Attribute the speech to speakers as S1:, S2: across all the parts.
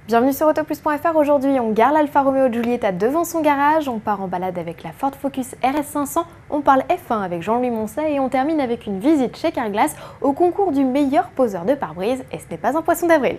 S1: Bienvenue sur Autoplus.fr. Aujourd'hui, on gare l'Alfa Romeo Giulietta devant son garage, on part en balade avec la Ford Focus RS500, on parle F1 avec Jean-Louis Moncey et on termine avec une visite chez Carglass au concours du meilleur poseur de pare-brise. Et ce n'est pas un poisson d'avril.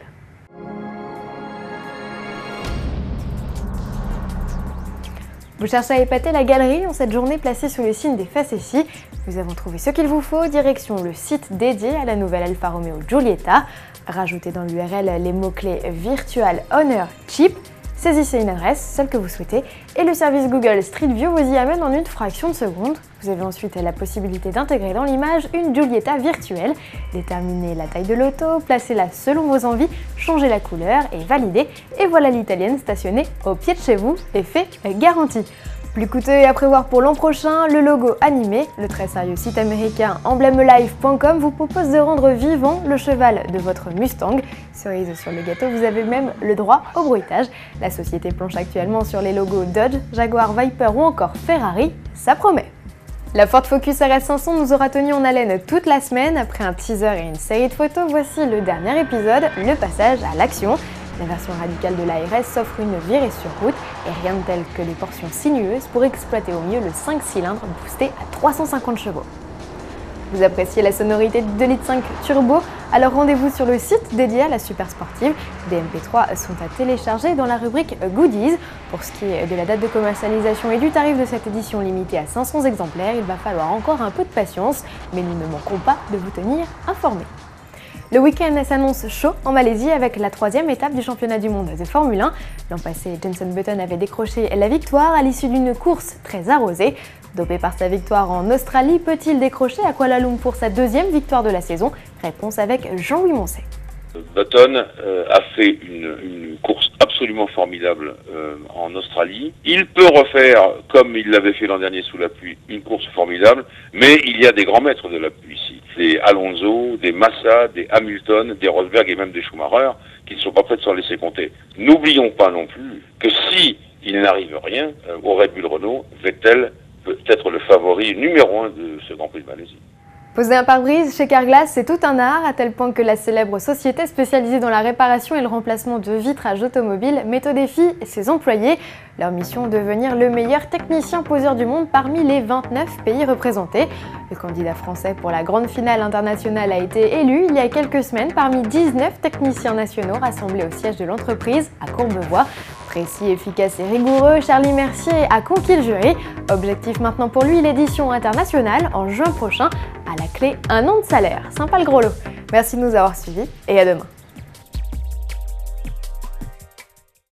S1: Vous cherchez à épater la galerie en cette journée placée sous le signe des facéties. Nous avons trouvé ce qu'il vous faut, direction le site dédié à la nouvelle Alfa Romeo Giulietta. Rajoutez dans l'URL les mots-clés Virtual Owner Chip, saisissez une adresse, celle que vous souhaitez, et le service Google Street View vous y amène en une fraction de seconde. Vous avez ensuite la possibilité d'intégrer dans l'image une Giulietta virtuelle, déterminer la taille de l'auto, placez-la selon vos envies, changer la couleur et valider. Et voilà l'italienne stationnée au pied de chez vous, effet garanti. Plus coûteux et à prévoir pour l'an prochain, le logo animé, le très sérieux site américain emblemlife.com vous propose de rendre vivant le cheval de votre Mustang. Cerise sur le gâteau, vous avez même le droit au bruitage. La société planche actuellement sur les logos Dodge, Jaguar, Viper ou encore Ferrari, ça promet. La Ford Focus RS500 nous aura tenu en haleine toute la semaine. Après un teaser et une série de photos, voici le dernier épisode, le passage à l'action. La version radicale de la RS s'offre une virée sur route et rien de tel que les portions sinueuses pour exploiter au mieux le 5 cylindres boosté à 350 chevaux. Vous appréciez la sonorité du 2,5 litres turbo? Alors rendez-vous sur le site dédié à la super sportive. Des MP3 sont à télécharger dans la rubrique Goodies. Pour ce qui est de la date de commercialisation et du tarif de cette édition limitée à 500 exemplaires, il va falloir encore un peu de patience, mais nous ne manquerons pas de vous tenir informés. Le week-end s'annonce chaud en Malaisie avec la 3e étape du championnat du monde de Formule 1. L'an passé, Jenson Button avait décroché la victoire à l'issue d'une course très arrosée. Dopé par sa victoire en Australie, peut-il décrocher à Kuala Lumpur sa 2e victoire de la saison? Réponse avec Jean-Louis Moncey.
S2: Button a fait une course absolument formidable en Australie. Il peut refaire, comme il l'avait fait l'an dernier sous la pluie, une course formidable, mais il y a des grands maîtres de la pluie ici. Des Alonso, des Massa, des Hamilton, des Rosberg et même des Schumacher qui ne sont pas prêts de s'en laisser compter. N'oublions pas non plus que si il n'arrive rien au Red Bull Renault, Vettel peut être le favori numéro 1 de ce Grand Prix de Malaisie.
S1: Poser un pare-brise chez Carglass, c'est tout un art, à tel point que la célèbre société spécialisée dans la réparation et le remplacement de vitrages automobiles met au défi ses employés. Leur mission, devenir le meilleur technicien poseur du monde parmi les 29 pays représentés. Le candidat français pour la grande finale internationale a été élu il y a quelques semaines parmi 19 techniciens nationaux rassemblés au siège de l'entreprise à Courbevoie. Précis, efficace et rigoureux, Charlie Mercier a conquis le jury. Objectif maintenant pour lui, l'édition internationale en juin prochain. À la clé, un an de salaire. Sympa le gros lot. Merci de nous avoir suivis et à demain.